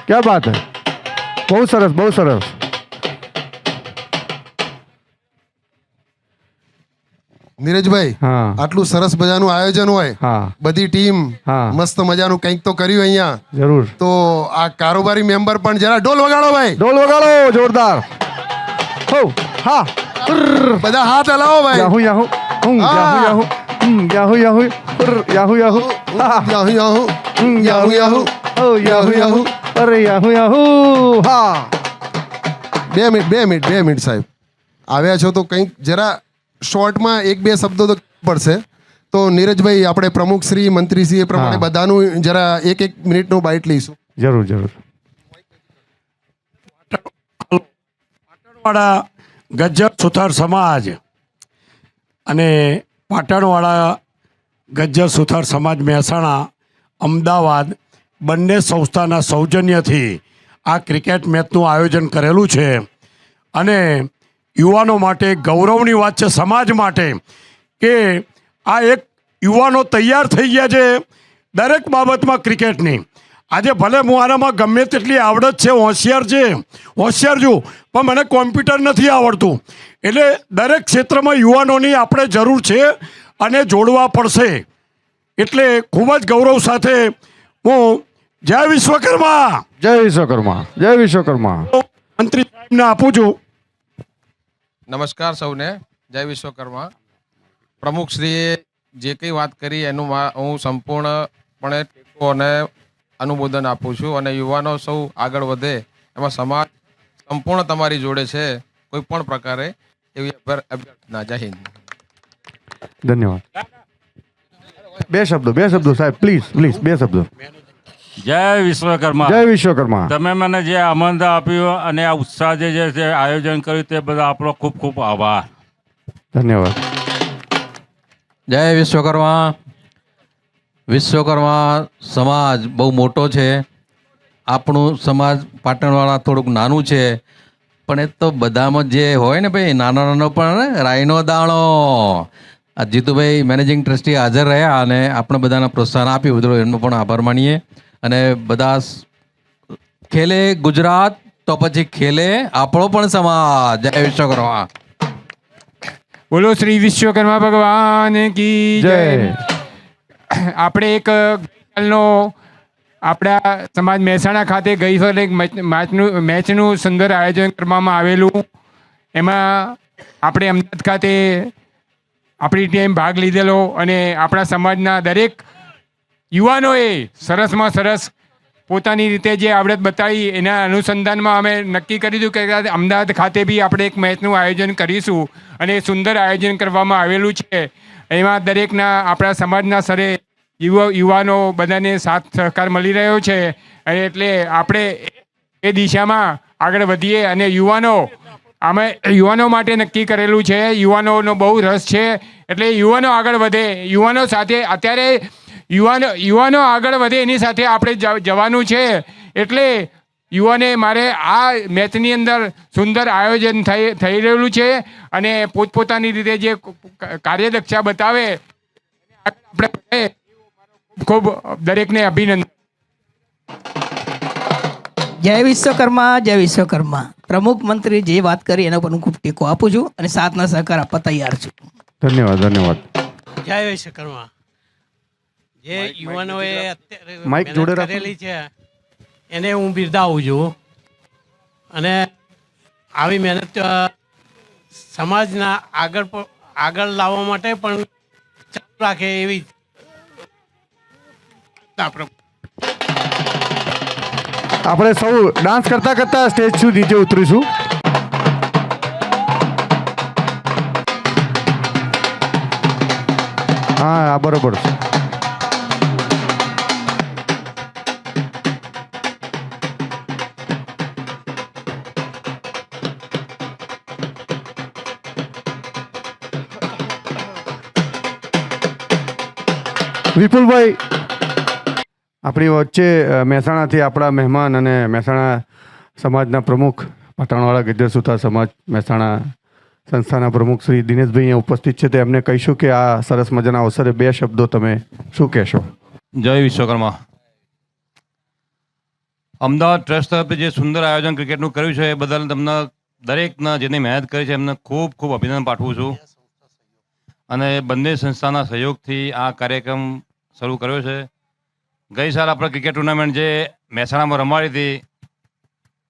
क्या बात है, બહુ સરસ બહુ સરસ. નીરજભાઈ, હા આટલું સરસ મજાનું આયોજન હોય, હા બધી ટીમ હા મસ્ત મજાનું કંઈક તો કર્યું અહીંયા, જરૂર. તો આ કારોબારી મેમ્બર પણ જરા ઢોલ વગાડો ભાઈ, ઢોલ વગાડો જોરદાર. હો હા. બધા હાથ હલાવો ભાઈ. યાહુ યાહુ યાહુ યાહુ યાહુ યાહુ યાહુ યાહુ યાહુ યાહુ યાહુ યાહુ ઓ યાહુ યાહુ અરે યાહુ યાહુ. હા 2 મિનિટ સાહેબ, આવ્યા છો તો કંઈક જરા શોર્ટમાં 1-2 શબ્દો તો પડશે. તો નીરજભાઈ, આપણે પ્રમુખ શ્રી મંત્રીશ્રી એ પ્રમાણે બધાનું જરા 1 મિનિટનું બાઇટ લઈશું. જરૂર જરૂર. પાટણવાળા ગજ્જર સુથાર સમાજ અને પાટણવાળા ગજ્જર સુથાર સમાજ મહેસાણા અમદાવાદ બંને સંસ્થાના સૌજન્યથી આ ક્રિકેટ મેચનું આયોજન કરેલું છે. અને યુવાનો માટે ગૌરવની વાત છે, સમાજ માટે, કે આ એક યુવાનો તૈયાર થઈ ગયા છે દરેક બાબતમાં ક્રિકેટની. આજે ભલે હું આનામાં ગમે તેટલી આવડત છે, હોશિયાર છું, પણ મને કોમ્પ્યુટર નથી આવડતું. એટલે દરેક ક્ષેત્રમાં યુવાનોની આપણે જરૂર છે અને જોડવા પડશે. એટલે ખૂબ જ ગૌરવ સાથે હું જય વિશ્વકર્મા, જય વિશ્વકર્મા, જય વિશ્વકર્મા મંત્રી સાહેબને આપું છું. નમસ્કાર સૌને, જય વિશ્વકર્મા. પ્રમુખશ્રીએ જે કંઈ વાત કરી એનું હું સંપૂર્ણપણે ટેકો અને અનુમોદન આપું છું. અને યુવાનો સૌ આગળ વધે એમાં સમાજ સંપૂર્ણ તમારી જોડે છે, કોઈ પણ પ્રકારે એવી અભ્યર્થના. જય હિન્દ. ધન્યવાદ. બે શબ્દો સાહેબ, પ્લીઝ 2 શબ્દો. જય વિશ્વકર્મા. જય વિશ્વકર્મા. તમે મને જે આમંત્રણ આપ્યું અને આ ઉત્સાહ જે આયોજન કર્યું તે બધા આપણો ખૂબ ખૂબ આભાર. ધન્યવાદ. જય વિશ્વકર્મા. વિશ્વકર્મા સમાજ બહુ મોટો છે. આપણું સમાજ પાટણવાળા થોડુંક નાનું છે, પણ એ તો બધામાં જે હોય ને ભાઈ, નાનો પણ રાઈનો દાણો. આ જીતુભાઈ મેનેજિંગ ટ્રસ્ટી હાજર રહ્યા અને આપણે બધાને પ્રોત્સાહન આપ્યું, બધું એમનો પણ આભાર માનીએ. અને બધા ખેલે ગુજરાત તો પછી ખેલે આપણો પણ સમાજ. જય વિશ્વકર્મા. બોલો શ્રી વિશ્વકર્મા ભગવાન કી જય. આપણે એક ગઈકાલનો આપણા સમાજ મહેસાણા ખાતે ગઈ વખતે એક મેચનું સુંદર આયોજન કરવામાં આવેલું. એમાં આપણે અમદાવાદ ખાતે આપણી ટીમ ભાગ લીધેલો અને આપણા સમાજના દરેક યુવાનોએ સરસમાં સરસ પોતાની રીતે જે આવડત બતાવી, એના અનુસંધાનમાં અમે નક્કી કર્યું કે અમદાવાદ ખાતે બી આપણે એક મેચનું આયોજન કરીશું. અને સુંદર આયોજન કરવામાં આવેલું છે. એમાં દરેકના આપણા સમાજના સ્તરે યુવાનો બધાને સાથ સહકાર મળી રહ્યો છે. અને એટલે આપણે એ દિશામાં આગળ વધીએ. અને યુવાનો માટે નક્કી કરેલું છે. યુવાનોનો બહુ રસ છે, એટલે યુવાનો આગળ વધે. યુવાનો સાથે અત્યારે યુવાનો આગળ વધે એની સાથે આપણે જવાનું છે. એટલે યુવાને મારે આ મેચની અંદર સુંદર આયોજન થઈ રહેલું છે અને પોતપોતાની રીતે જે કાર્યદક્ષતા બતાવે આપણે ખૂબ દરેકને અભિનંદન. જય વિશ્વકર્મા, જય વિશ્વકર્મા. પ્રમુખ મંત્રી જે વાત કરી એના પર હું ખૂબ ટેકો આપું છું અને સાથના સહકાર આપવા તૈયાર છું. ધન્યવાદ. જય વિશ્વકર્મા. જે યુવાનોએ અત્યારે માઇક જોડે મહેનત કરેલી છે એને હું બિરદાવું છું. અને આવી મહેનત સમાજના આગળ લાવવા માટે પણ ચાલુ રાખે એવી આપણે સૌ ડાન્સ કરતા કરતા સ્ટેજ સુધી નીચે ઉતરીશું. હા બરોબર છે. વિપુલભાઈ, આપણી વચ્ચે મહેસાણાથી આપણા મહેમાન અને મહેસાણા સમાજના પ્રમુખ, પાટણવાળા ગજ્જર સુથાર સમાજ મહેસાણા સંસ્થાના પ્રમુખ શ્રી દિનેશભાઈ અહીંયા ઉપસ્થિત છે. તો એમને કહીશું કે આ સરસ મજાના અવસરે 2 શબ્દો તમે શું કહેશો? જય વિશ્વકર્મા. અમદાવાદ ટ્રસ્ટ તરફથી જે સુંદર આયોજન ક્રિકેટનું કર્યું છે એ બદલ તમને દરેકના જેની મહેનત કરી છે એમને ખૂબ ખૂબ અભિનંદન પાઠવું છું. અને બંને સંસ્થાના સહયોગથી આ કાર્યક્રમ શરૂ કર્યો છે. ગઈ સાલ આપણે ક્રિકેટ ટુર્નામેન્ટ જે મહેસાણામાં રમાડી હતી,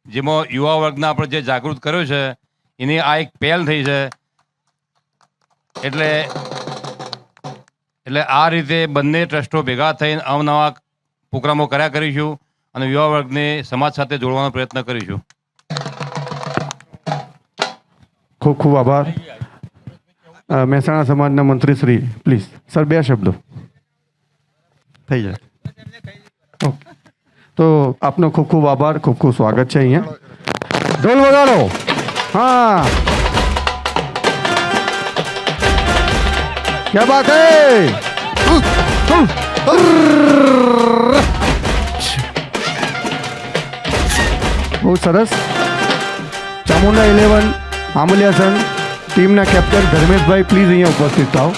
જેમાં યુવા વર્ગના આપણે જે જાગૃત કર્યો છે એની આ એક પહેલ થઈ છે. એટલે આ રીતે બંને ટ્રસ્ટો ભેગા થઈને અવનવા પ્રોગ્રામો કર્યા કરીશું અને યુવા વર્ગને સમાજ સાથે જોડવાનો પ્રયત્ન કરીશું. ખૂબ ખૂબ આભાર. મહેસાણા સમાજના મંત્રી શ્રી પ્લીઝ સર 2 શબ્દો થઈ જાય. ઓકે, તો આપનો ખૂબ ખૂબ આભાર, ખૂબ ખૂબ સ્વાગત છે અહીંયા. ઢોલ વગાડો. હા, ક્યા બાત હે. બહુ સરસ. ચામુંડા 11 આમલિયાસન ટીમના કેપ્ટન ધર્મેશભાઈ પ્લીઝ અહીંયા ઉપસ્થિત થાઓ.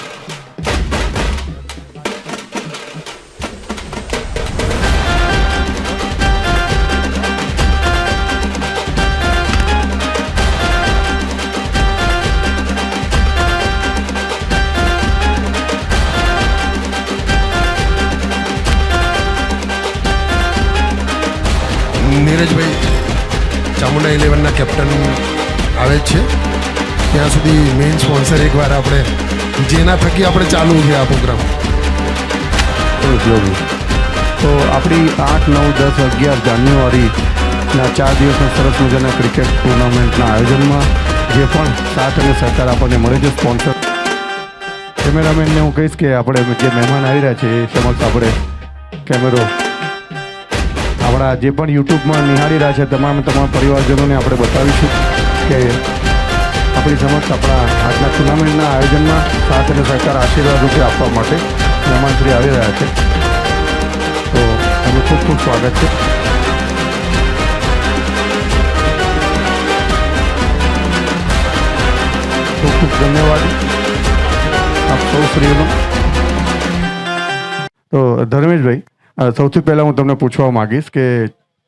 નીરજભાઈ ચામુંડા 11ના કેપ્ટન આવે જ છે. ત્યાં સુધી મેઇન સ્પોન્સર એકવાર આપણે જેના થકી આપણે ચાલુ છે આ પ્રોગ્રામ. તો આપણી 8, 9, 10, 11 જાન્યુઆરીના 4 દિવસના સરસ મજાના ક્રિકેટ ટુર્નામેન્ટના આયોજનમાં જે પણ સાથ અને સહકાર આપણને મળે છે સ્પોન્સર કેમેરામેનને હું કહીશ કે આપણે જે મહેમાન આવી રહ્યા છે એ સમક્ષ આપણે કેમેરો આપણા જે પણ યુટ્યુબમાં નિહાળી રહ્યા છે તમારા પરિવારજનોને આપણે બતાવીશું કે આપણી સમક્ષ આપણા આજના ટુર્નામેન્ટના આયોજનમાં સાથ અને સહકાર આશીર્વાદ રૂપે આપવા માટે મહેમાનશ્રી આવી રહ્યા છે. તો એનું ખૂબ ખૂબ સ્વાગત છે. ખૂબ ખૂબ ધન્યવાદ આપ સૌ શ્રીઓનો. તો ધર્મેશભાઈ, સૌથી પહેલાં હું તમને પૂછવા માગીશ કે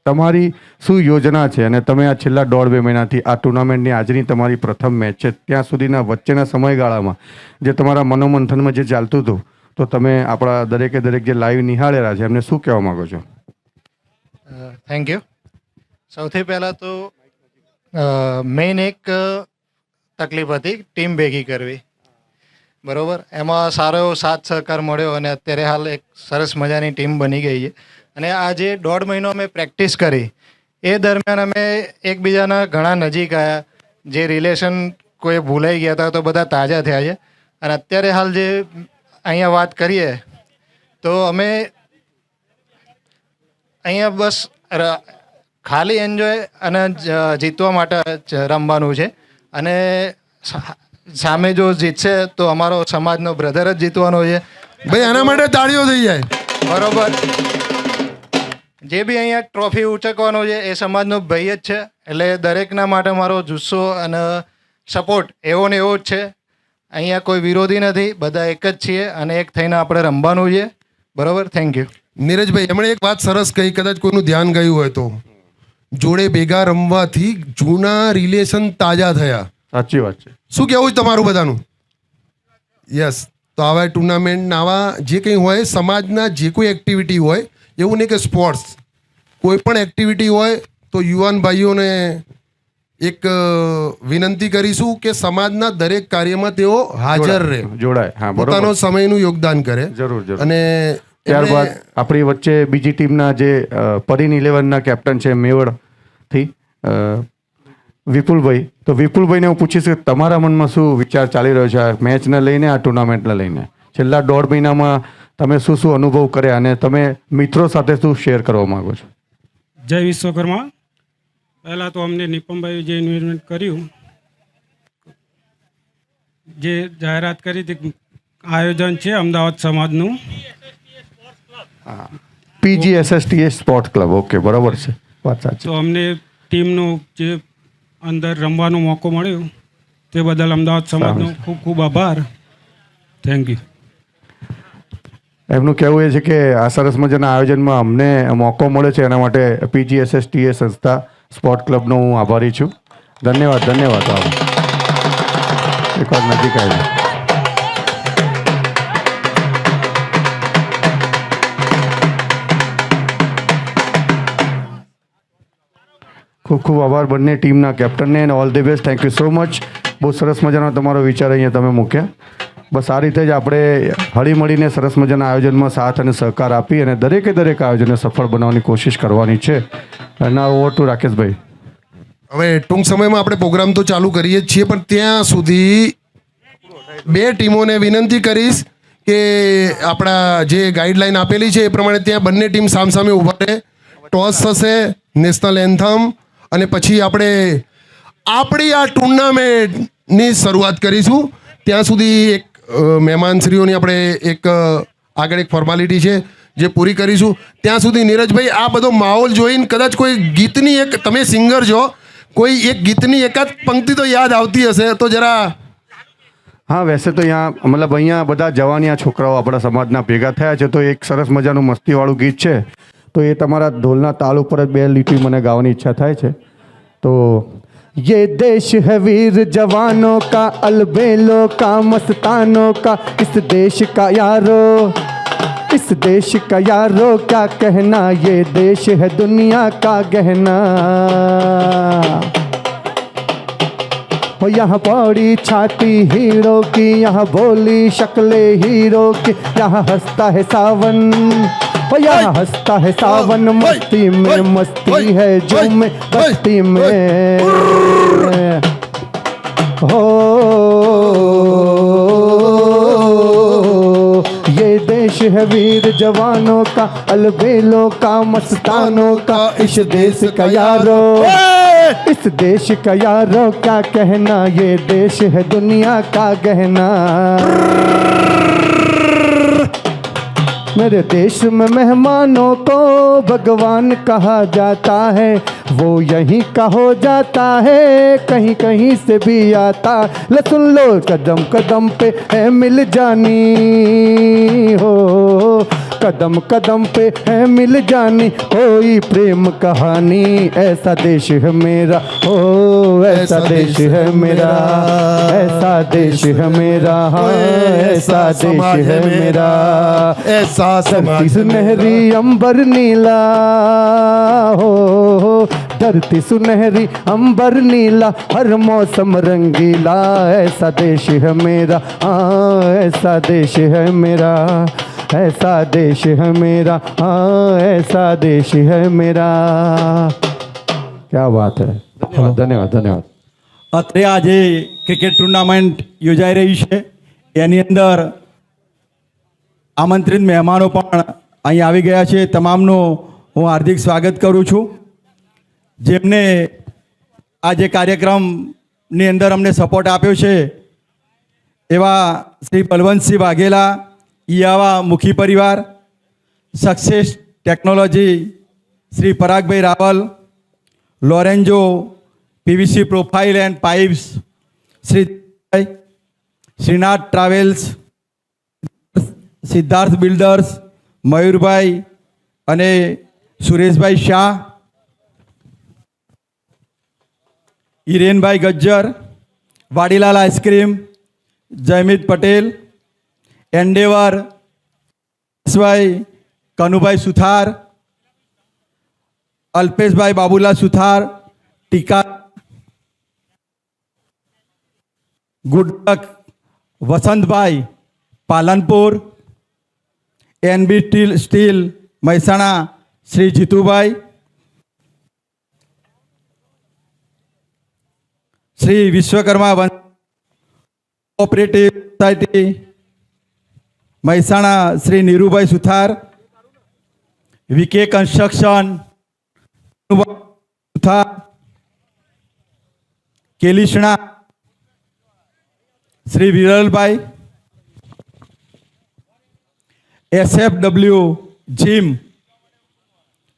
તમારી શું યોજના છે અને તમે આ છેલ્લા 1.5-2 મહિનાથી આ ટુર્નામેન્ટની આજની તમારી પ્રથમ મેચ છે ત્યાં સુધીના વચ્ચેના સમયગાળામાં જે તમારા મનોમંથનમાં જે ચાલતું હતું તો તમે આપણા દરેકે દરેક જે લાઈવ નિહાળેલા છે એમને શું કહેવા માગો છો? Thank you. સૌથી પહેલાં તો મેઇન એક તકલીફ હતી ટીમ ભેગી કરવી, બરાબર. એમાં સારો એવો સાથ સહકાર મળ્યો અને અત્યારે હાલ એક સરસ મજાની ટીમ બની ગઈ છે. અને આ જે 1.5 મહિનો અમે પ્રેક્ટિસ કરી એ દરમિયાન અમે એકબીજાના ઘણા નજીક આવ્યા. જે રિલેશન કોઈ ભૂલાઈ ગયા હતા તો બધા તાજા થયા છે. અને અત્યારે હાલ જે અહીંયા વાત કરીએ તો અમે અહીંયા બસ ખાલી એન્જોય અને જીતવા માટે રમવાનું છે. અને સામે જો જીતશે તો અમારો સમાજનો બ્રધર જ જીતવાનો છે ભાઈ. આના માટે તાળીઓ થઈ જાય, બરોબર. જે બી અહીંયા ટ્રોફી ઉચકવાનો છે એ સમાજનો ભાઈ જ છે. એટલે દરેકના માટે મારો જુસ્સો અને સપોર્ટ એવો ને એવો જ છે. અહીંયા કોઈ વિરોધી નથી, બધા એક જ છીએ અને એક થઈને આપણે રમવાનું છે, બરોબર. Thank you. નીરજભાઈ, એમણે એક વાત સરસ કહી, કદાચ કોઈનું ધ્યાન ગયું હોય તો, જોડે ભેગા રમવાથી જૂના રિલેશન તાજા થયા. સાચી વાત છે. શું કહેવું છે તમારું બધાનું? યસ. તો આવા ટુર્નામેન્ટ, આવા જે કંઈ હોય સમાજના જે કોઈ એક્ટિવિટી હોય, એવું નહીં કે સ્પોર્ટ્સ, કોઈ પણ એક્ટિવિટી હોય તો યુવાન ભાઈઓને એક વિનંતી કરીશું કે સમાજના દરેક કાર્યમાં તેઓ હાજર રહે, જોડાય. હા, પોતાનો સમયનું યોગદાન કરે. જરૂર જરૂર. અને ત્યારબાદ આપણી વચ્ચે બીજી ટીમના જે પરીન 11ના કેપ્ટન છે મેવડથી વિપુલભાઈ. તો વિપુલભાઈને હું પૂછીશ કે તમારા મનમાં શું વિચાર ચાલી રહ્યો છે આ મેચને લઈને, આ ટુર્નામેન્ટને લઈને? છેલ્લા 1.5 મહિનામાં તમે શું શું અનુભવ કર્યા અને તમે મિત્રો સાથે શું શેર કરવા માંગો છો? જય વિશ્વકર્મા. પહેલાં તો અમને નિપમભાઈ જે ઇન્વેસ્ટમેન્ટ કર્યું, જે જાહેરાત કરી હતી, આયોજન છે અમદાવાદ સમાજનું PGSSTA સ્પોર્ટ ક્લબ. ઓકે, બરાબર છે, વાત સાચી. તો અમને ટીમનું જે અંદર રમવાનો મોકો મળ્યો તે બદલ અમદાવાદ સમાજનો ખૂબ ખૂબ આભાર. Thank you. એમનું કહેવું એ છે કે આ સરસ મજાના આયોજનમાં અમને મોકો મળે છે, એના માટે PGSSTA સંસ્થા સ્પોર્ટ ક્લબનો હું આભારી છું. ધન્યવાદ. એકવાર નજીક આવી. ખૂબ ખૂબ આભાર બંને ટીમના કેપ્ટનને and all the best. Thank you so much. બહુ સરસ મજાનો તમારો વિચાર અહીંયા તમે મૂક્યા. બસ આ રીતે જ આપણે હળીમળીને સરસ મજાના આયોજનમાં સાથ અને સહકાર આપી અને દરેક આયોજનને સફળ બનાવવાની કોશિશ કરવાની છે. ના ઓવર ટુ રાકેશભાઈ. હવે ટૂંક સમયમાં આપણે પ્રોગ્રામ તો ચાલુ કરીએ જ છીએ, પણ ત્યાં સુધી બે ટીમોને વિનંતી કરીશ કે આપણા જે ગાઈડલાઈન આપેલી છે એ પ્રમાણે ત્યાં બંને ટીમ સામસામે ઊભા રહે. ટોસ થશે, નેશનલ એન્થમ, અને પછી આપણે આપણી આ ટુર્નામેન્ટની શરૂઆત કરીશું. ત્યાં સુધી એક મહેમાનશ્રીઓની આપણે આગળ એક ફોર્માલિટી છે જે પૂરી કરીશું. ત્યાં સુધી નીરજભાઈ, આ બધો માહોલ જોઈને કદાચ કોઈ ગીતની તમે સિંગર છો, કોઈ એક ગીતની એકાદ પંક્તિ તો યાદ આવતી હશે તો જરા. હા, વૈસે તો અહીંયા બધા જવાનિયા છોકરાઓ આપણા સમાજના ભેગા થયા છે, તો એક સરસ મજાનું મસ્તીવાળું ગીત છે, તો એ તમારા ઢોલના તાલ ઉપર જ 2 લીટી મને ગાવાની ઈચ્છા થાય છે. તો ये देश है वीर जवानों का, अलबेलों का, मस्तानों का, इस देश का यारो क्या कहना, ये देश है दुनिया का गहना. हो यहाँ पौड़ी छाती हीरो की, यहाँ बोली शक्ले हीरो की, यहाँ हंसता है सावन, हो यहाँ हंसता है सावन, मस्ती में मस्ती है जो में बस्ती में. हो ये देश है वीर जवानों का, अलबेलों का, मस्तानों का, इस देश का यारो, इस देश का यारो क्या कहना, ये देश है दुनिया का गहना. मेरे देश में मेहमानों को भगवान कहा जाता है, वो यहीं का हो जाता है, कहीं कहीं से भी आता. ले सुन लो कदम कदम पे है मिल जानी, हो कदम कदम पे है मिल जानी, कोई प्रेम कहानी. ऐसा देश है मेरा, हो ऐसा देश है मेरा, ऐसा देश है मेरा, हाँ ऐसा देश है मेरा. ऐसा धरती सुनहरी अंबर नीला, हो धरती सुनहरी अंबर नीला, हर मौसम रंगीला. ऐसा देश है मेरा, हाँ ऐसा देश है मेरा, ऐसा देश है मेरा, हाँ ऐसा देश है मेरा. क्या बात है. ધન્યવાદ. અત્રે આજે ક્રિકેટ ટુર્નામેન્ટ યોજાઈ રહી છે, એની અંદર આમંત્રિત મહેમાનો પણ અહીં આવી ગયા છે. તમામનું હું હાર્દિક સ્વાગત કરું છું. જેમને આ જે કાર્યક્રમની અંદર અમને સપોર્ટ આપ્યો છે એવા શ્રી બલવંતસિંહ વાઘેલા, ઈયાવા મુખી પરિવાર, success technology Shri Paragbhai Raval, Lorenzo PVC profile and pipes Shri Shrinath travels, Siddharth builders, Mayurbhai અને સુરેશભાઈ શાહ, હિરેનભાઈ ગજ્જર, વાડીલાલ આઈસ્ક્રીમ, જયમિત પટેલ, એન્ડેવર, કનુભાઈ સુથાર, અલ્પેશભાઈ બાબુલાલ સુથાર, ટીકા, ગુડક Vasantbhai Palanpur, NB steel Mehsana Shri Jitubhai, Shri Vishwakarma cooperative society Mehsana Shri Nirubhai Suthar, VK construction Suthar, કેલિશણા શ્રી વિરલભાઈ, SFW જીમ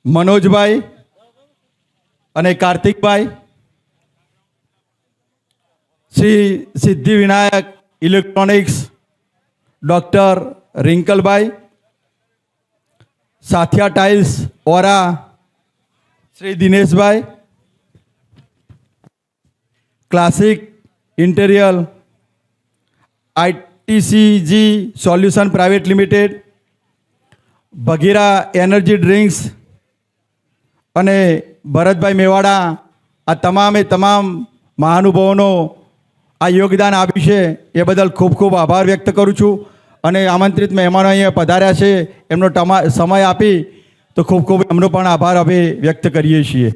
મનોજભાઈ અને Kartikbhai, Shri Siddhivinayak electronics doctor Rinkalbhai, Sathiya tiles ઓરા Shri Dineshbhai, classic interior ITCG solution private limited, Bhagira energy drinks અને ભરતભાઈ મેવાડા, આ તમામ મહાનુભાવોનો આ યોગદાન આપ્યું છે એ બદલ ખૂબ ખૂબ આભાર વ્યક્ત કરું છું. અને આમંત્રિત મહેમાનો અહીંયા પધાર્યા છે એમનો સમય આપી તો ખૂબ ખૂબ એમનો પણ આભાર અમે વ્યક્ત કરીએ છીએ.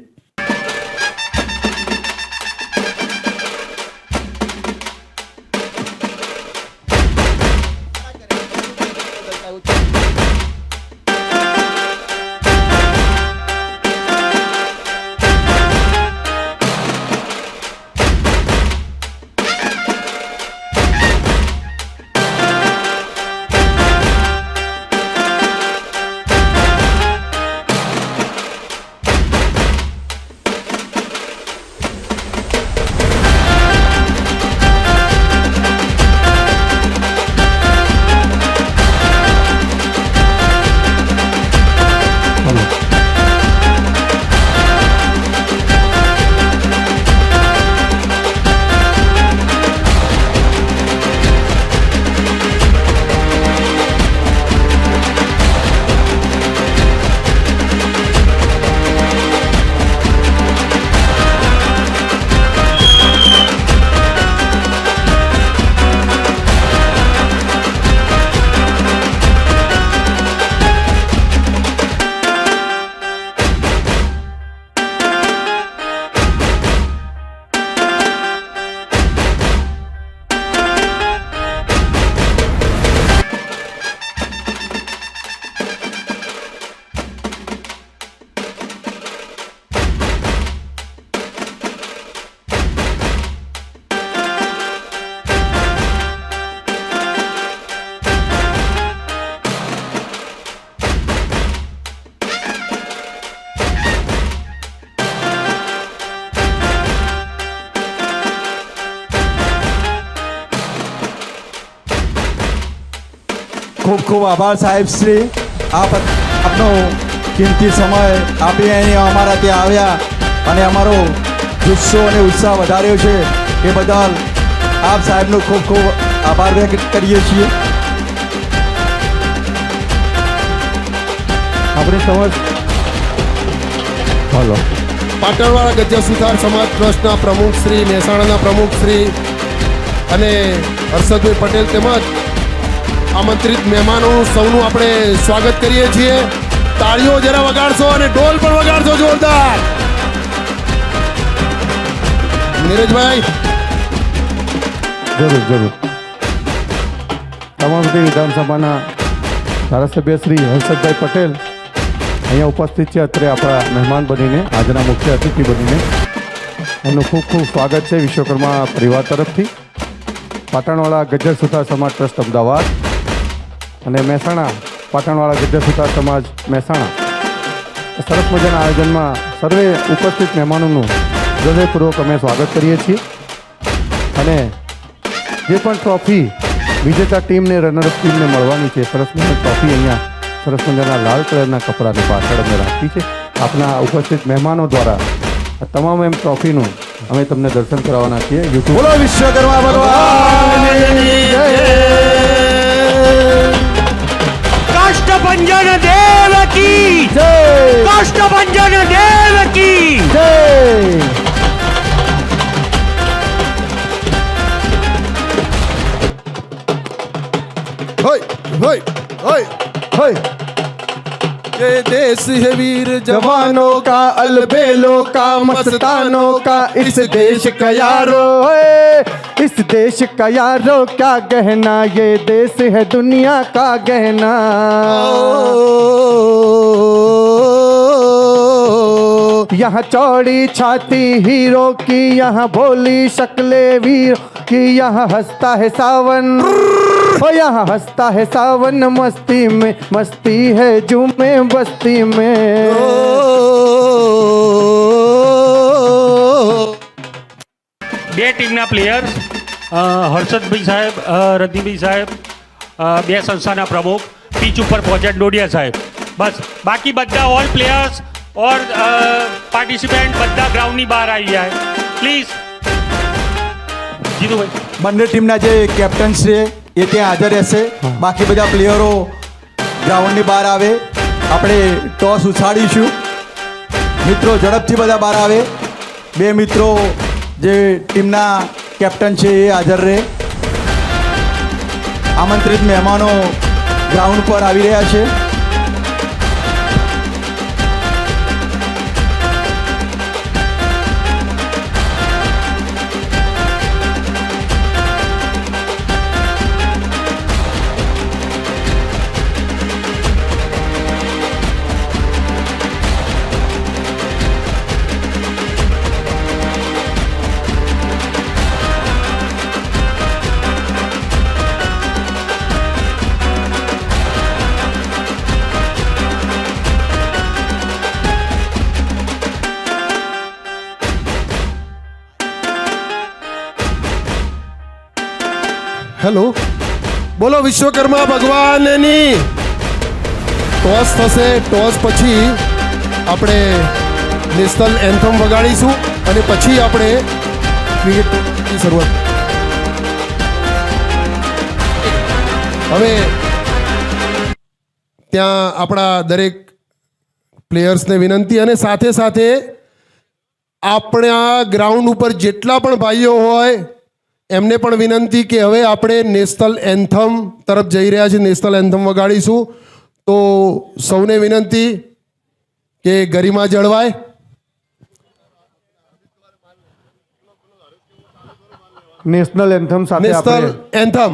ખૂબ ખૂબ આભાર સાહેબ શ્રી, આપનો કિંમતી સમય આપી અહીં અમારા ત્યાં આવ્યા અને અમારો જુસ્સો અને ઉત્સાહ વધાર્યો છે એ બદલ આપ સાહેબનો ખૂબ ખૂબ આભાર વ્યક્ત કરીએ છીએ. આપણી સમજ હલો પાટણવાળા ગજ્જર સુથાર સમાજ ટ્રસ્ટના પ્રમુખ શ્રી, મહેસાણાના પ્રમુખ શ્રી અને હર્ષદભાઈ પટેલ તેમજ આમંત્રિત મહેમાનો સૌનું આપણે સ્વાગત કરીએ છીએ. તાળીઓ જરા વગાડશો અને ઢોલ પણ વગાડશો જોરદાર. નીરજભાઈ જરૂર તમામતી વિધાનસભાના ધારાસભ્ય શ્રી હર્ષદભાઈ પટેલ અહીંયા ઉપસ્થિત છે. અત્રે આપણા મહેમાન બનીને, આજના મુખ્ય અતિથિ બનીને એમનું ખૂબ ખૂબ સ્વાગત છે વિશ્વકર્મા પરિવાર તરફથી. પાટણવાળા ગજ્જર સુથાર સમાજ ટ્રસ્ટ અમદાવાદ અને મહેસાણા પાટણવાળા ગજ્જર સુથાર સમાજ મહેસાણા સરસ મજાના આયોજનમાં સર્વે ઉપસ્થિત મહેમાનોનું હૃદયપૂર્વક અમે સ્વાગત કરીએ છીએ. અને જે પણ ટ્રોફી વિજેતા ટીમને, રનરઅપ ટીમને મળવાની છે, સરસ મજાની ટ્રોફી અહીંયા સરસ મજાના લાલ કલરના કપડાની પાછળ અમે રાખી છે. આપના ઉપસ્થિત મહેમાનો દ્વારા તમામ એમ ટ્રોફીનું અમે તમને દર્શન કરાવવાના છીએ. યુટ્યુબ બોલો વિશ્વકર્મા ભગવાનની જય. કાષ્ટભંજન દેવ કી જય કાષ્ટભંજન દેવ કી જય. હોય હોય હોય હોય. ये देश है वीर जवानों का, अलबेलों का, मस्तानों का, इस देश का यारो है, इस देश का यारो क्या गहना, ये देश है दुनिया का गहना. यहाँ चौड़ी छाती हीरो की, यहाँ भोली शक्ले वीर की, यहाँ हंसता है सावन, ओ यहाँ हंसता है सावन, मस्ती में मस्ती है झूमे बस्ती में. બે ટીમના પ્લેયર્સ હર્ષદભાઈ સાહેબ, રતિભાઈ સાહેબ, બે સંસ્થાના પ્રમુખ, પીચ ઉપર પહોંચ્યા ડોડિયા સાહેબ. બસ બાકી બધા ઓલ પ્લેયર્સ ઓર પાર્ટિસિપેન્ટ બધા ગ્રાઉન્ડની બહાર આવી જાય પ્લીઝ. જીતુભાઈ, બંને ટીમના જે કેપ્ટન્સ છે એ ત્યાં હાજર રહેશે. બાકી બધા પ્લેયરો ગ્રાઉન્ડની બહાર આવે. આપણે ટોસ ઉછાળીશું. મિત્રો ઝડપથી બધા બહાર આવે. બે મિત્રો જે ટીમના કેપ્ટન છે એ હાજર રહે. આમંત્રિત મહેમાનો ગ્રાઉન્ડ પર આવી રહ્યા છે. હેલો, બોલો વિશ્વકર્મા ભગવાનની. ટોસ થશે. ટોસ પછી આપણે નેશનલ એન્થમ વગાડીશું અને પછી આપણે ક્રિકેટ ટુર્નામેન્ટની શરૂઆત. હવે ત્યાં આપણા દરેક પ્લેયર્સને વિનંતી અને સાથે સાથે આપણા ગ્રાઉન્ડ ઉપર જેટલા પણ ભાઈઓ હોય એમને પણ વિનંતી કે હવે આપણે નેશનલ એન્થમ તરફ જઈ રહ્યા છીએ. નેશનલ એન્થમ વગાડીશું તો સૌને વિનંતી કે ગરિમા જળવાય. નેશનલ એન્થમ સાથે નેશનલ આપણે એન્થમ.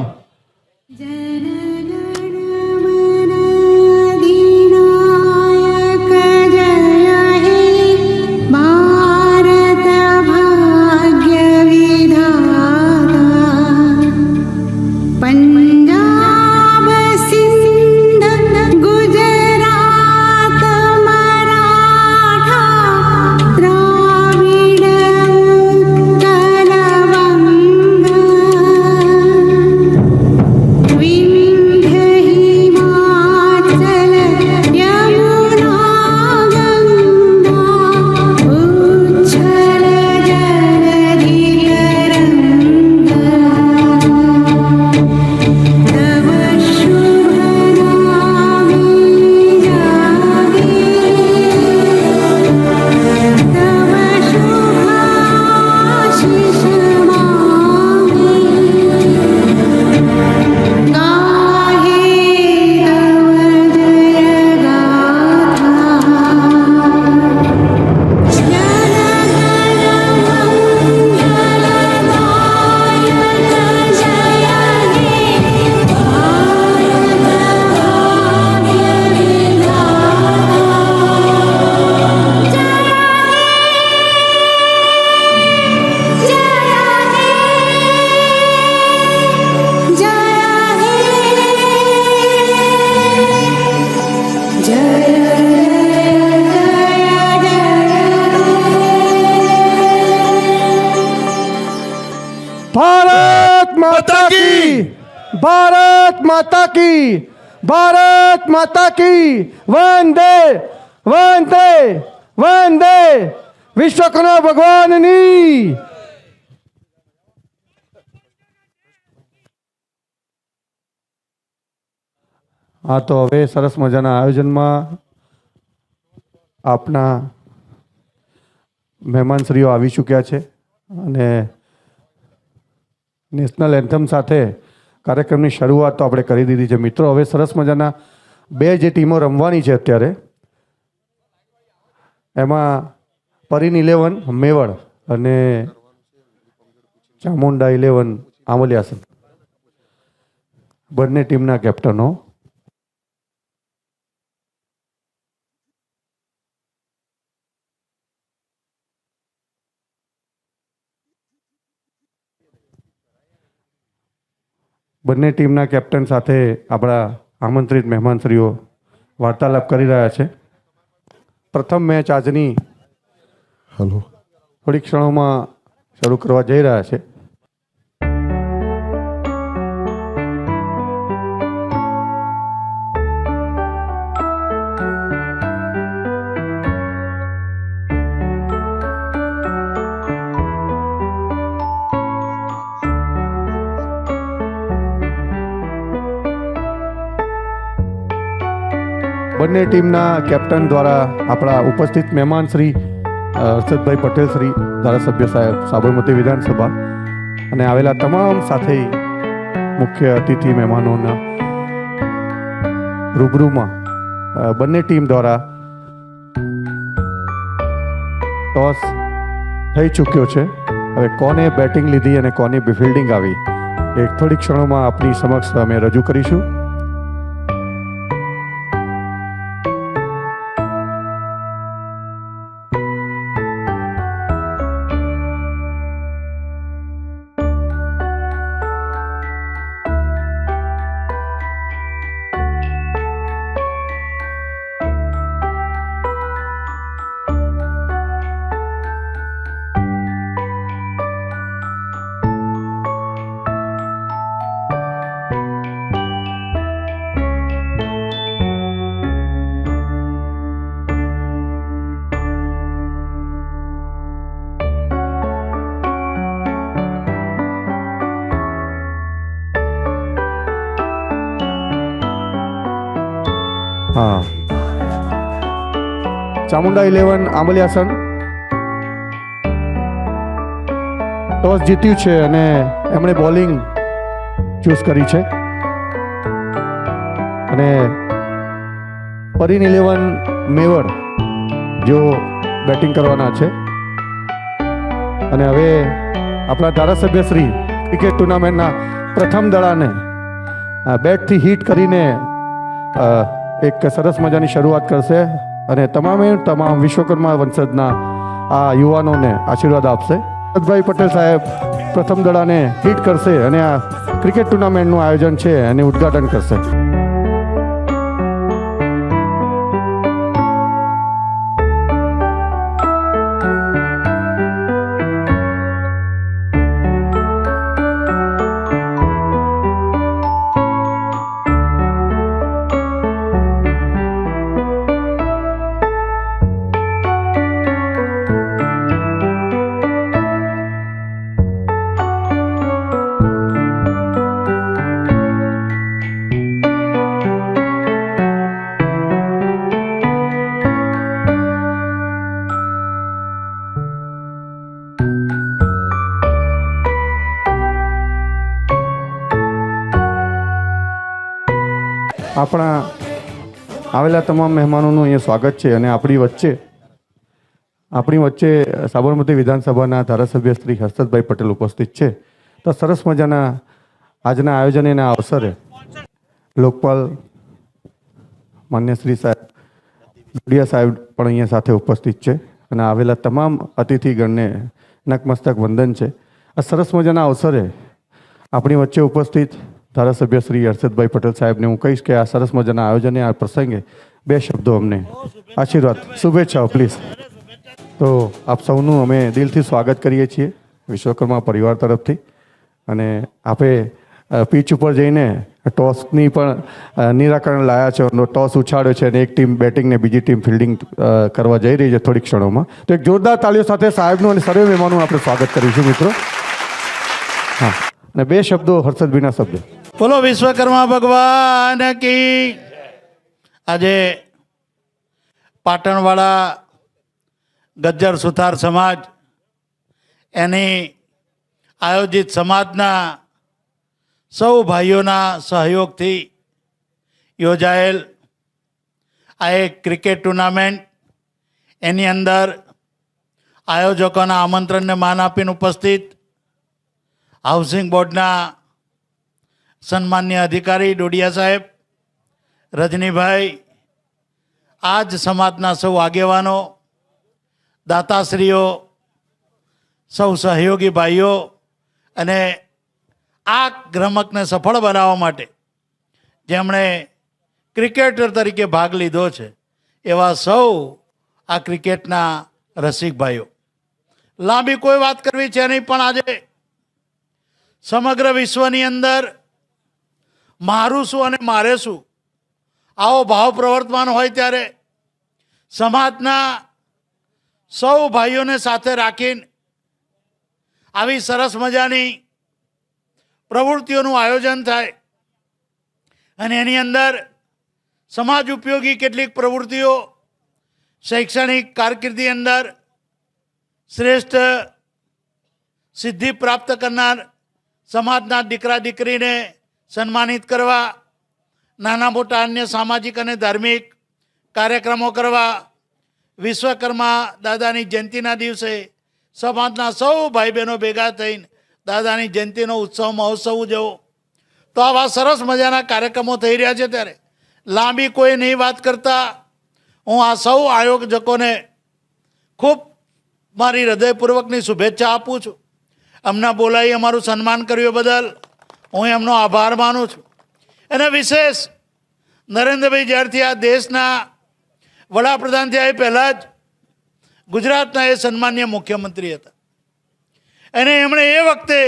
भारत माता की, भारत माता की, भारत माता की. वंदे वंदे वंदे विश्वकर्मा भगवाननी. હા, તો હવે સરસ મજાના આયોજનમાં આપના મહેમાનશ્રીઓ આવી ચૂક્યા છે અને નેશનલ એન્થમ સાથે કાર્યક્રમની શરૂઆત તો આપણે કરી દીધી છે. મિત્રો, હવે સરસ મજાના બે જે ટીમો રમવાની છે અત્યારે, એમાં પરીન 11 મેવડ અને ચામુંડા 11 આમલિયાસન, બંને ટીમના કેપ્ટનો બંને ટીમના કેપ્ટન સાથે આપણા આમંત્રિત મહેમાનશ્રીઓ વાર્તાલાપ કરી રહ્યા છે. પ્રથમ મેચ આજની થોડી ક્ષણોમાં શરૂ કરવા જઈ રહ્યા છે. બંને ટીમના કેપ્ટન દ્વારા આપણા ઉપસ્થિત મહેમાન શ્રી હર્ષદભાઈ પટેલ શ્રી ધારાસભ્ય સાહેબ સાબરમતી વિધાનસભા અને આવેલા તમામ સાથે મુખ્ય અતિથિ મહેમાનોના રૂબરૂમાં બંને ટીમ દ્વારા ટોસ થઈ ચૂક્યો છે. હવે કોને બેટિંગ લીધી અને કોને ફિલ્ડિંગ આવી એ થોડી ક્ષણોમાં આપની સમક્ષ અમે રજૂ કરીશું. હા, ચામુંડા 11 આંબલિયાસન ટોસ જીત્યું છે અને એમણે બોલિંગ ચૂઝ કરી છે અને પરીન 11 મેવડ જો બેટિંગ કરવાના છે. અને હવે આપણા ધારાસભ્ય શ્રી ક્રિકેટ ટુર્નામેન્ટના પ્રથમ દડાને બેટથી હિટ કરીને એક સરસ મજાની શરૂઆત કરશે અને તમામ વિશ્વકર્મા વંશજના આ યુવાનોને આશીર્વાદ આપશે. હર્ષદભાઈ પટેલ સાહેબ પ્રથમ દડાને હિટ કરશે અને આ ક્રિકેટ ટુર્નામેન્ટનું આયોજન છે અને ઉદ્ઘાટન કરશે. આપણા આવેલા તમામ મહેમાનોનું અહીંયા સ્વાગત છે અને આપણી વચ્ચે સાબરમતી વિધાનસભાના ધારાસભ્ય શ્રી હર્ષદભાઈ પટેલ ઉપસ્થિત છે. તો સરસ મજાના આજના આયોજનના અવસરે લોકપાલ માન્ય શ્રી સાહેબ જોડિયા સાહેબ પણ અહીંયા સાથે ઉપસ્થિત છે અને આવેલા તમામ અતિથિગણને નકમસ્તક વંદન છે. આ સરસ મજાના અવસરે આપણી વચ્ચે ઉપસ્થિત ધારાસભ્ય શ્રી હર્ષદભાઈ પટેલ સાહેબને હું કહીશ કે આ સરસ મજાના આયોજને આ પ્રસંગે બે શબ્દો અમને આશીર્વાદ શુભેચ્છાઓ પ્લીઝ. તો આપ સૌનું અમે દિલથી સ્વાગત કરીએ છીએ વિશ્વકર્મા પરિવાર તરફથી. અને આપે પીચ ઉપર જઈને ટોસની પણ નિરાકરણ લાયા છે. ટોસ ઉછાળ્યો છે અને એક ટીમ બેટિંગ ને બીજી ટીમ ફિલ્ડિંગ કરવા જઈ રહી છે થોડીક ક્ષણોમાં. તો એક જોરદાર તાળીઓ સાથે સાહેબનું અને સર્વે મહેમાનોનું આપણે સ્વાગત કરીશું મિત્રો. હા, અને બે શબ્દો હર્ષદભાઈના શબ્દો. બોલો વિશ્વકર્મા ભગવાન કી. આજે પાટણવાળા ગજ્જર સુથાર સમાજ એની આયોજિત સમાજના સૌ ભાઈઓના સહયોગથી યોજાયેલ આ એક ક્રિકેટ ટુર્નામેન્ટ એની અંદર આયોજકોના આમંત્રણને માન આપીને ઉપસ્થિત હાઉસિંગ બોર્ડના સન્માન્ય અધિકારી ડોડિયા સાહેબ, રજનીભાઈ, આ જ સમાજના સૌ આગેવાનો, દાતાશ્રીઓ, સૌ સહયોગી ભાઈઓ અને આ રમતને સફળ બનાવવા માટે જેમણે ક્રિકેટર તરીકે ભાગ લીધો છે એવા સૌ આ ક્રિકેટના રસિક ભાઈઓ. લાંબી કોઈ વાત કરવી છે નહીં, પણ આજે સમગ્ર વિશ્વની અંદર મારું શું અને મારે શું આવો ભાવ પ્રવર્તમાન હોય ત્યારે સમાજના સૌ ભાઈઓને સાથે રાખીને આવી સરસ મજાની પ્રવૃત્તિઓનું આયોજન થાય અને એની અંદર સમાજ ઉપયોગી કેટલીક પ્રવૃત્તિઓ શૈક્ષણિક કારકિર્દી અંદર શ્રેષ્ઠ સિદ્ધિ પ્રાપ્ત કરનાર સમાજના દીકરા દીકરીને સન્માનિત કરવા, નાના મોટા અન્ય સામાજિક અને ધાર્મિક કાર્યક્રમો કરવા, વિશ્વકર્મા દાદાની જયંતિના દિવસે સમાજના સૌ ભાઈ બહેનો ભેગા થઈને દાદાની જયંતિનો ઉત્સવ મહોત્સવ ઉજવો. તો આવા સરસ મજાના કાર્યક્રમો થઈ રહ્યા છે. ત્યારે લાંબી કોઈ નહીં વાત કરતા હું આ સૌ આયોજકોને ખૂબ મારી હૃદયપૂર્વકની શુભેચ્છા આપું છું. અમને બોલાવી અમારું સન્માન કર્યું બદલ હું એમનો આભાર માનું છું. અને વિશેષ નરેન્દ્રભાઈ જ્યારથી આ દેશના વડાપ્રધાન થયા એ પહેલાં જ ગુજરાતના એ સન્માનીય મુખ્યમંત્રી હતા અને એમણે એ વખતે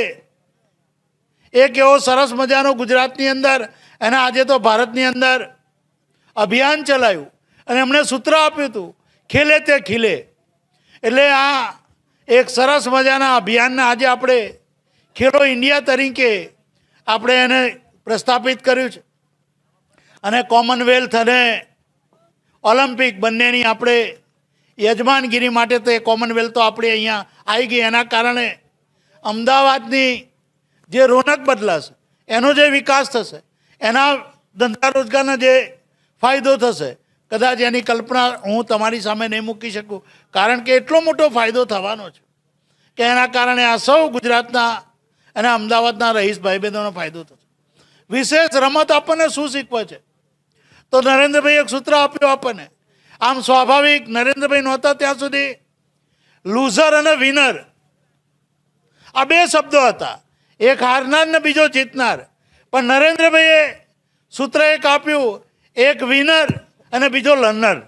એક એવો સરસ મજાનો ગુજરાતની અંદર અને આજે તો ભારતની અંદર અભિયાન ચલાવ્યું અને એમણે સૂત્ર આપ્યું હતું, ખેલે તે ખીલે. એટલે આ એક સરસ મજાના અભિયાનને આજે આપણે ખેલો ઇન્ડિયા તરીકે આપણે એને પ્રસ્થાપિત કર્યું છે. અને કોમનવેલ્થ અને ઓલિમ્પિક બંનેની આપણે યજમાનગીરી માટે તો એ કોમનવેલ્થ તો આપણે અહીંયા આવી ગઈ. એના કારણે અમદાવાદની જે રોનક બદલાશે, એનો જે વિકાસ થશે, એના ધંધા રોજગારનો જે ફાયદો થશે, કદાચ એની કલ્પના હું તમારી સામે નહીં મૂકી શકું. કારણ કે એટલો મોટો ફાયદો થવાનો છે કે એના કારણે આ સૌ ગુજરાતના અને અમદાવાદના રહીશ ભાઈ બહેનોનો ફાયદો થશે. વિશેષ રમત આપણને શું શીખવે છે? તો નરેન્દ્રભાઈ એક સૂત્ર આપ્યું આપણને. આમ સ્વાભાવિક નરેન્દ્રભાઈ નહોતા ત્યાં સુધી લૂઝર અને વિનર આ બે શબ્દો હતા, એક હારનાર ને બીજો જીતનાર. પણ નરેન્દ્રભાઈએ સૂત્ર એક આપ્યું, એક વિનર અને બીજો લર્નર.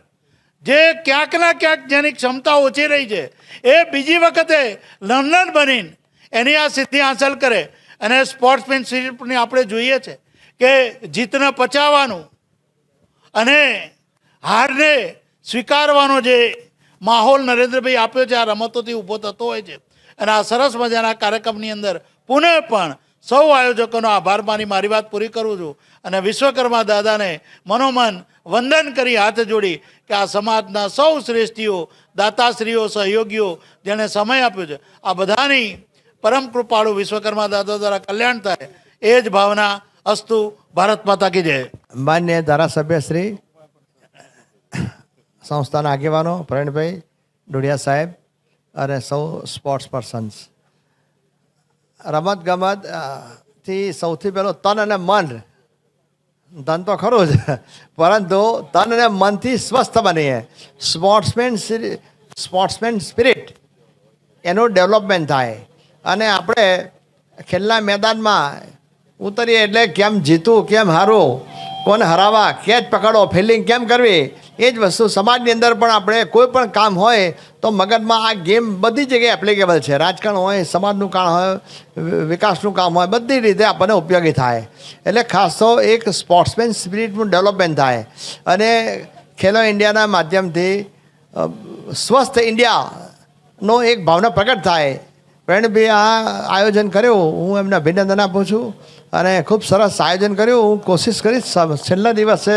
જે ક્યાંક ના ક્યાંક જેની ક્ષમતા ઓછી રહી છે એ બીજી વખતે લર્નર બનીને એની આ સિદ્ધિ હાંસલ કરે. અને સ્પોર્ટ્સમેનશીપની આપણે જોઈએ છે કે જીતને પચાવવાનું અને હારને સ્વીકારવાનો જે માહોલ નરેન્દ્રભાઈ આપ્યો છે આ રમતોથી ઊભો થતો હોય છે. અને આ સરસ મજાના કાર્યક્રમની અંદર પુનઃ પણ સૌ આયોજકોનો આભાર માની મારી વાત પૂરી કરું છું. અને વિશ્વકર્મા દાદાને મનોમન વંદન કરી હાથ જોડી કે આ સમાજના સૌ શ્રેષ્ઠીઓ, દાતાશ્રીઓ, સહયોગીઓ જેણે સમય આપ્યો છે, આ બધાની પરમ કૃપાળુ વિશ્વકર્મા દાદા દ્વારા કલ્યાણ થાય એ જ ભાવના અસ્તુ. ભારત માતા કી જય. માન્ય ધારાસભ્ય શ્રી, સંસ્થાના આગેવાનો પ્રવીણભાઈ ડોડિયા સાહેબ અને સૌ સ્પોર્ટ્સ પર્સન્સ, રમતગમતથી સૌથી પહેલો તન અને મન, ધન તો ખરું જ પરંતુ તન અને મનથી સ્વસ્થ બનીએ. સ્પોર્ટ્સમેન સ્પિરિટ એનું ડેવલપમેન્ટ થાય અને આપણે ખેલના મેદાનમાં ઉતરીએ એટલે કેમ જીતવું, કેમ હારવું, કોને હરાવવા, કેચ પકડો, ફિલ્ડિંગ કેમ કરવી, એ જ વસ્તુ સમાજની અંદર પણ આપણે કોઈ પણ કામ હોય તો મગજમાં આ ગેમ બધી જગ્યાએ એપ્લિકેબલ છે. રાજકારણ હોય, સમાજનું કામ હોય, વિકાસનું કામ હોય, બધી રીતે આપણને ઉપયોગી થાય. એટલે ખાસ તો એક સ્પોર્ટ્સમેન સ્પિરિટનું ડેવલપમેન્ટ થાય અને ખેલો ઇન્ડિયાના માધ્યમથી સ્વસ્થ ઇન્ડિયાનો એક ભાવના પ્રગટ થાય. પ્રવીણભાઈ આ આયોજન કર્યું, હું એમને અભિનંદન આપું છું અને ખૂબ સરસ આયોજન કર્યું. હું કોશિશ કરીશ છેલ્લા દિવસે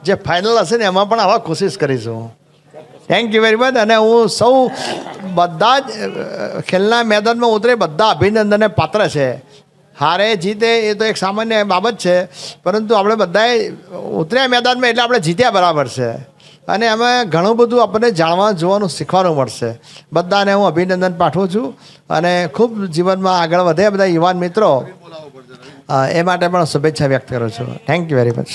જે ફાઇનલ હશે ને એમાં પણ આવા કોશિશ કરીશું. Thank you very much. અને હું સૌ બધા જ ખેલના મેદાનમાં ઉતરે બધા અભિનંદનને પાત્ર છે. હારે જીતે એ તો એક સામાન્ય બાબત છે, પરંતુ આપણે બધાએ ઉતર્યા મેદાનમાં એટલે આપણે જીત્યા બરાબર છે અને એમાં ઘણું બધું આપણને જાણવા જોવાનું શીખવાનું મળશે. બધાને હું અભિનંદન પાઠવું છું અને ખૂબ જીવનમાં આગળ વધે બધા યુવાન મિત્રો, એ માટે પણ શુભેચ્છા વ્યક્ત કરું છું. Thank you very much.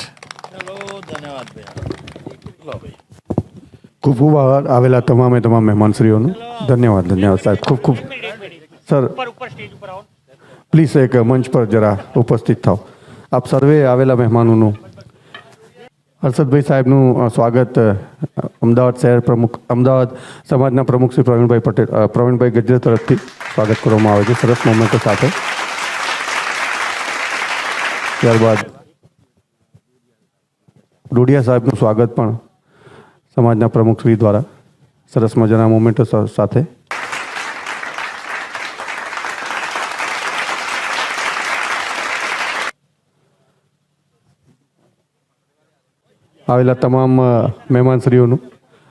ખૂબ ખૂબ આભાર આવેલા તમામ મહેમાનશ્રીઓનું. ધન્યવાદ સાહેબ, ખૂબ ખૂબ. સર પ્લીઝ એક મંચ પર જરા ઉપસ્થિત થાવ. આપ સર્વે આવેલા મહેમાનોનું હર્ષદભાઈ સાહેબનું સ્વાગત અમદાવાદ શહેર પ્રમુખ, અમદાવાદ સમાજના પ્રમુખ શ્રી પ્રવીણભાઈ પટેલ, પ્રવીણભાઈ ગજ્જર તરફથી સ્વાગત કરવામાં આવે છે સરસ મોમેન્ટો સાથે. ત્યારબાદ ડોડિયા સાહેબનું સ્વાગત પણ સમાજના પ્રમુખ શ્રી દ્વારા સરસ મજાના મોમેન્ટો સાથે. આવેલા તમામ મહેમાનશ્રીઓનું,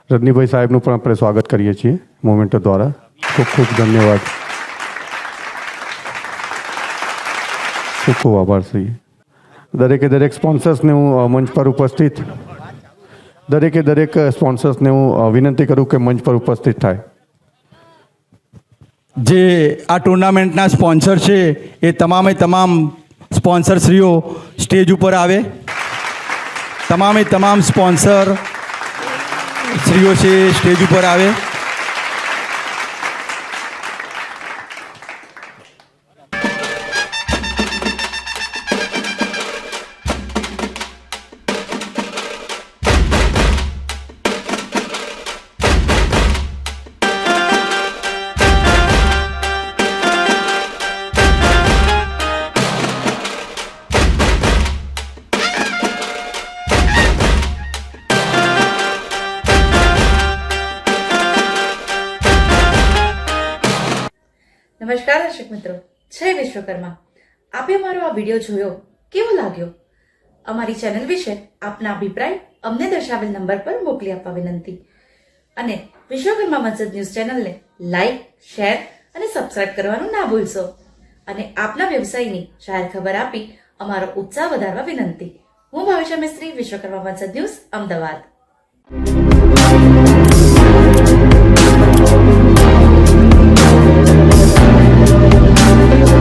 રજનીભાઈ સાહેબનું પણ આપણે સ્વાગત કરીએ છીએ મોમેન્ટો દ્વારા. ખૂબ ખૂબ ધન્યવાદ. ખૂબ ખૂબ આભાર શ્રી. દરેક સ્પોન્સર્સને હું મંચ પર ઉપસ્થિત દરેક સ્પોન્સર્સને હું વિનંતી કરું કે મંચ પર ઉપસ્થિત થાય. જે આ ટુર્નામેન્ટના સ્પોન્સર છે એ તમામ સ્પોન્સરશ્રીઓ સ્ટેજ ઉપર આવે. તમામ સ્પોન્સર શ્રીઓ છે સ્ટેજ ઉપર આવે. નમસ્કાર દર્શક મિત્રો, જય વિશ્વકર્મા. આપે અમારો આ વિડીયો જોયો, કેવો લાગ્યો? અમારી ચેનલ વિશે આપના અભિપ્રાય અમને દર્શાવેલ નંબર પર મોકલી આપવા વિનંતી. અને વિશ્વકર્મા વંશજ ન્યૂઝ ચેનલને લાઈક, શેર અને સબસ્ક્રાઇબ કરવાનું ના ભૂલશો. અને આપના વ્યવસાયની જાહેર ખબર આપી અમારો ઉત્સાહ વધારવા વિનંતી. હું ભાવિશા મિસ્ત્રી, વિશ્વકર્મા વંશજ ન્યૂઝ, અમદાવાદ.